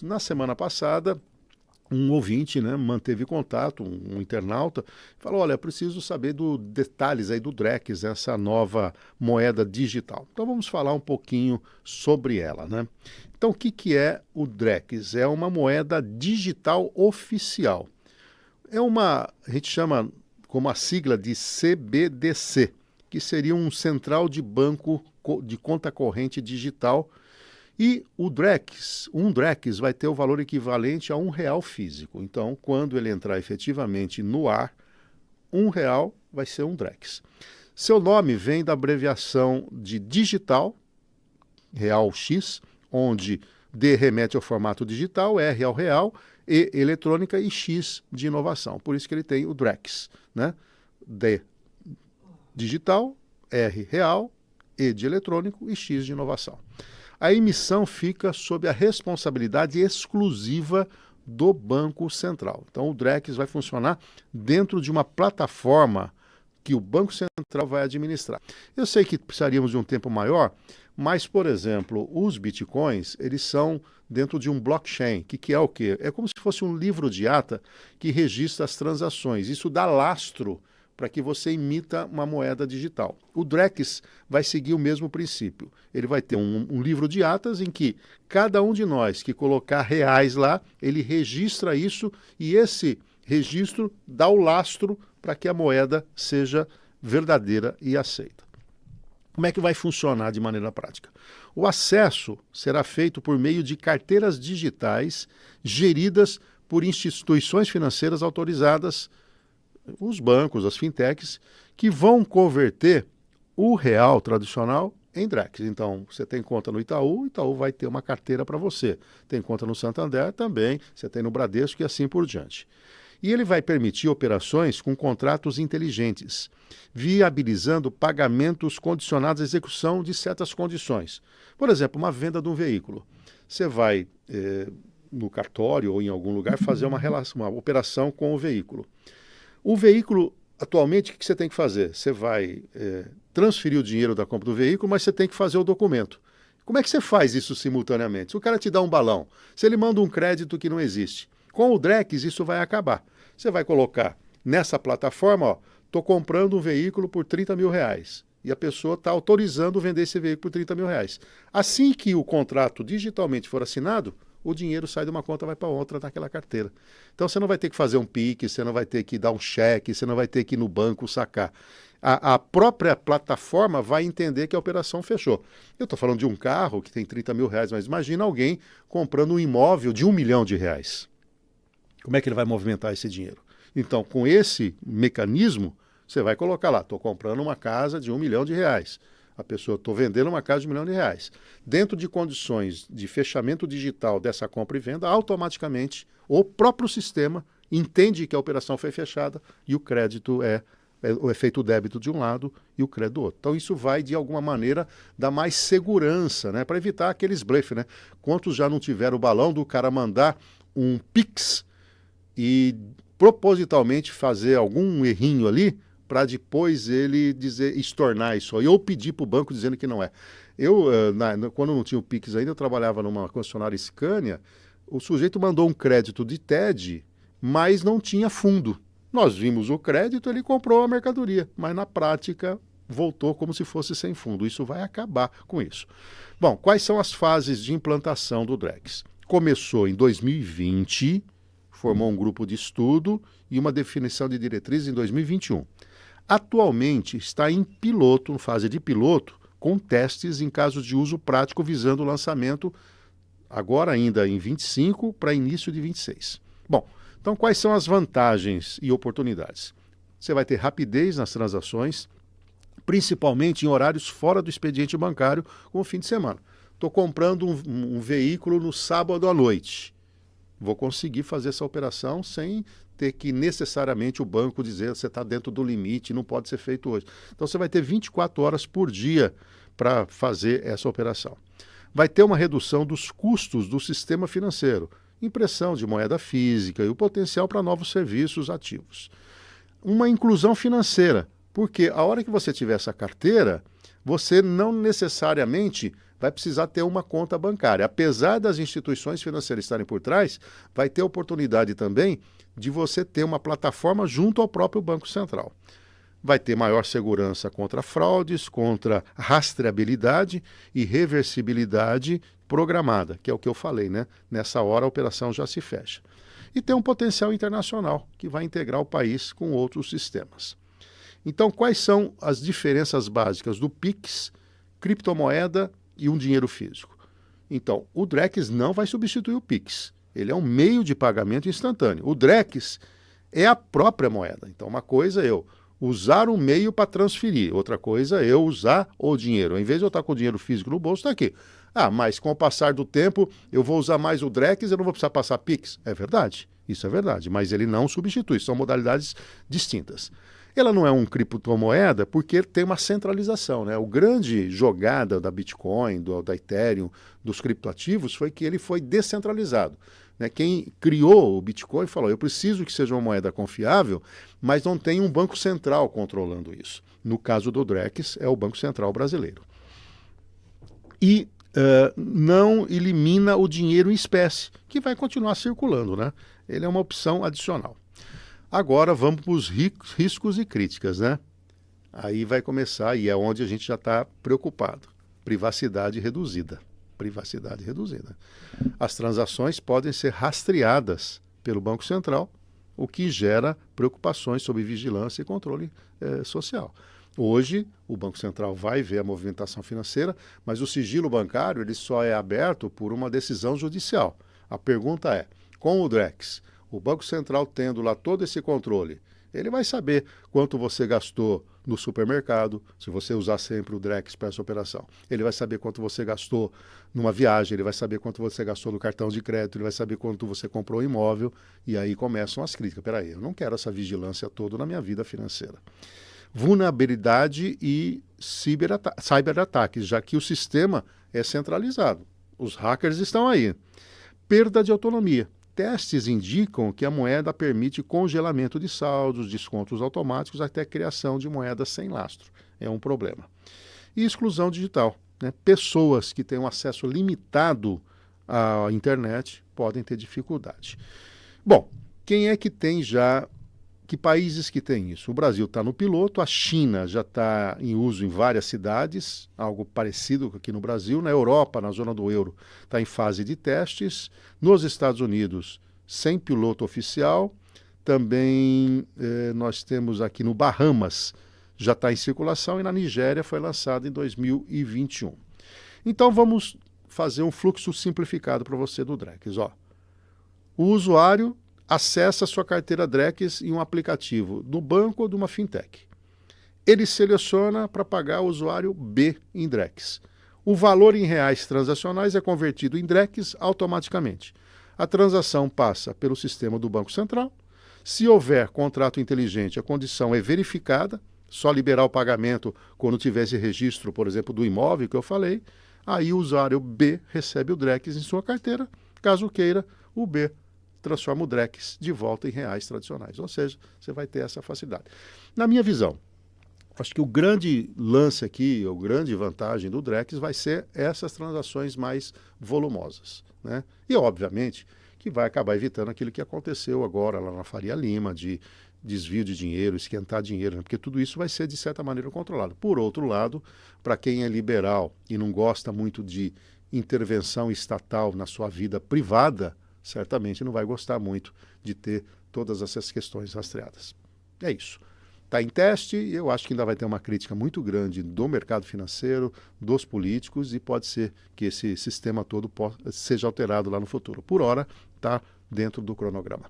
Na semana passada, um ouvinte, né, manteve contato, um internauta, falou, olha, preciso saber dos detalhes aí do Drex, essa nova moeda digital. Então vamos falar um pouquinho sobre ela, né? Então o que é o Drex? É uma moeda digital oficial. A gente chama como a sigla de CBDC, que seria um central de banco de conta corrente digital. E um Drex vai ter o valor equivalente a R$ 1 físico. Então, quando ele entrar efetivamente no ar, R$ 1 vai ser um Drex. Seu nome vem da abreviação de digital, real X, onde D remete ao formato digital, R ao real, E eletrônica e X de inovação. Por isso que ele tem o Drex, né? D digital, R real, E de eletrônico e X de inovação. A emissão fica sob a responsabilidade exclusiva do Banco Central. Então, o Drex vai funcionar dentro de uma plataforma que o Banco Central vai administrar. Eu sei que precisaríamos de um tempo maior, mas, por exemplo, os bitcoins, eles são dentro de um blockchain, que é o quê? É como se fosse um livro de ata que registra as transações. Isso dá lastro para que você imita uma moeda digital. O Drex vai seguir o mesmo princípio. Ele vai ter um livro de atas em que cada um de nós que colocar reais lá, ele registra isso e esse registro dá o lastro para que a moeda seja verdadeira e aceita. Como é que vai funcionar de maneira prática? O acesso será feito por meio de carteiras digitais geridas por instituições financeiras autorizadas, os bancos, as fintechs, que vão converter o real tradicional em Drex. Então, você tem conta no Itaú, o Itaú vai ter uma carteira para você. Tem conta no Santander também, você tem no Bradesco e assim por diante. E ele vai permitir operações com contratos inteligentes, viabilizando pagamentos condicionados à execução de certas condições. Por exemplo, uma venda de um veículo. Você vai no cartório ou em algum lugar fazer uma operação com o veículo. O veículo, atualmente, o que você tem que fazer? Você vai transferir o dinheiro da compra do veículo, mas você tem que fazer o documento. Como é que você faz isso simultaneamente? Se o cara te dá um balão, se ele manda um crédito que não existe, com o Drex isso vai acabar. Você vai colocar nessa plataforma, estou comprando um veículo por R$ 30 mil. E a pessoa está autorizando vender esse veículo por R$ 30 mil. Assim que o contrato digitalmente for assinado, o dinheiro sai de uma conta e vai para outra naquela carteira. Então você não vai ter que fazer um Pix, você não vai ter que dar um cheque, você não vai ter que ir no banco sacar. A própria plataforma vai entender que a operação fechou. Eu estou falando de um carro que tem R$ 30 mil, mas imagina alguém comprando um imóvel de R$ 1 milhão. Como é que ele vai movimentar esse dinheiro? Então, com esse mecanismo, você vai colocar lá, estou comprando uma casa de R$ 1 milhão. A pessoa, estou vendendo uma casa de R$ 1 milhão. Dentro de condições de fechamento digital dessa compra e venda, automaticamente o próprio sistema entende que a operação foi fechada e o crédito é feito o débito de um lado e o crédito do outro. Então isso vai, de alguma maneira, dar mais segurança, né, para evitar aqueles blefes, né? Quantos já não tiveram o balão do cara mandar um Pix e propositalmente fazer algum errinho ali para depois ele estornar isso aí, ou pedir para o banco dizendo que não é. Quando não tinha o Pix ainda, eu trabalhava numa concessionária Scania, o sujeito mandou um crédito de TED, mas não tinha fundo. Nós vimos o crédito, ele comprou a mercadoria, mas na prática voltou como se fosse sem fundo. Isso vai acabar com isso. Bom, quais são as fases de implantação do Drex? Começou em 2020, formou um grupo de estudo e uma definição de diretrizes em 2021. Atualmente está em piloto, fase de piloto, com testes em casos de uso prático visando o lançamento agora ainda em 25 para início de 26. Bom, então quais são as vantagens e oportunidades? Você vai ter rapidez nas transações, principalmente em horários fora do expediente bancário, como fim de semana. Estou comprando um veículo no sábado à noite. Vou conseguir fazer essa operação sem ter que necessariamente o banco dizer que você está dentro do limite, não pode ser feito hoje. Então você vai ter 24 horas por dia para fazer essa operação. Vai ter uma redução dos custos do sistema financeiro, impressão de moeda física e o potencial para novos serviços ativos. Uma inclusão financeira, porque a hora que você tiver essa carteira, você não necessariamente vai precisar ter uma conta bancária. Apesar das instituições financeiras estarem por trás, vai ter oportunidade também de você ter uma plataforma junto ao próprio Banco Central. Vai ter maior segurança contra fraudes, contra rastreabilidade e reversibilidade programada, que é o que eu falei, né? Nessa hora a operação já se fecha. E tem um potencial internacional que vai integrar o país com outros sistemas. Então, quais são as diferenças básicas do Pix, criptomoeda e um dinheiro físico? Então, o Drex não vai substituir o Pix. Ele é um meio de pagamento instantâneo. O Drex é a própria moeda. Então, uma coisa é eu usar um meio para transferir, outra coisa é eu usar o dinheiro. Em vez de eu estar com o dinheiro físico no bolso, está aqui. Ah, mas com o passar do tempo eu vou usar mais o Drex, eu não vou precisar passar Pix. É verdade, isso é verdade, mas ele não substitui, são modalidades distintas. Ela não é um criptomoeda porque tem uma centralização, né? O grande jogada da Bitcoin, da Ethereum, dos criptoativos foi que ele foi descentralizado. Né? Quem criou o Bitcoin falou, eu preciso que seja uma moeda confiável, mas não tem um banco central controlando isso. No caso do Drex, é o Banco Central brasileiro. E não elimina o dinheiro em espécie, que vai continuar circulando, né? Ele é uma opção adicional. Agora vamos para os riscos e críticas, né? Aí vai começar, e é onde a gente já está preocupado. Privacidade reduzida. Privacidade reduzida. As transações podem ser rastreadas pelo Banco Central, o que gera preocupações sobre vigilância e controle social. Hoje, o Banco Central vai ver a movimentação financeira, mas o sigilo bancário ele só é aberto por uma decisão judicial. A pergunta é, com o Drex, o Banco Central tendo lá todo esse controle, ele vai saber quanto você gastou no supermercado, se você usar sempre o Drex para essa operação. Ele vai saber quanto você gastou numa viagem, ele vai saber quanto você gastou no cartão de crédito, ele vai saber quanto você comprou imóvel, e aí começam as críticas. Peraí, eu não quero essa vigilância toda na minha vida financeira. Vulnerabilidade e cyberataques, já que o sistema é centralizado. Os hackers estão aí. Perda de autonomia. Testes indicam que a moeda permite congelamento de saldos, descontos automáticos, até criação de moedas sem lastro. É um problema. E exclusão digital. Né? Pessoas que têm um acesso limitado à internet podem ter dificuldade. Bom, quem é que tem já... Que países que têm isso? O Brasil está no piloto, a China já está em uso em várias cidades, algo parecido aqui no Brasil. Na Europa, na zona do euro, está em fase de testes. Nos Estados Unidos, sem piloto oficial. Também nós temos aqui no Bahamas, já está em circulação, e na Nigéria foi lançado em 2021. Então vamos fazer um fluxo simplificado para você do Drex. Ó. O usuário acessa a sua carteira Drex em um aplicativo do banco ou de uma fintech. Ele seleciona para pagar o usuário B em Drex. O valor em reais transacionais é convertido em Drex automaticamente. A transação passa pelo sistema do Banco Central. Se houver contrato inteligente, a condição é verificada, só liberar o pagamento quando tiver esse registro, por exemplo, do imóvel que eu falei. Aí o usuário B recebe o Drex em sua carteira. Caso queira, o B transforma o Drex de volta em reais tradicionais. Ou seja, você vai ter essa facilidade. Na minha visão, acho que o grande lance aqui, a grande vantagem do Drex vai ser essas transações mais volumosas. Né? E, obviamente, que vai acabar evitando aquilo que aconteceu agora lá na Faria Lima, de desvio de dinheiro, esquentar dinheiro, né? Porque tudo isso vai ser, de certa maneira, controlado. Por outro lado, para quem é liberal e não gosta muito de intervenção estatal na sua vida privada, certamente não vai gostar muito de ter todas essas questões rastreadas. É isso. Está em teste e eu acho que ainda vai ter uma crítica muito grande do mercado financeiro, dos políticos, e pode ser que esse sistema todo seja alterado lá no futuro. Por hora, está dentro do cronograma.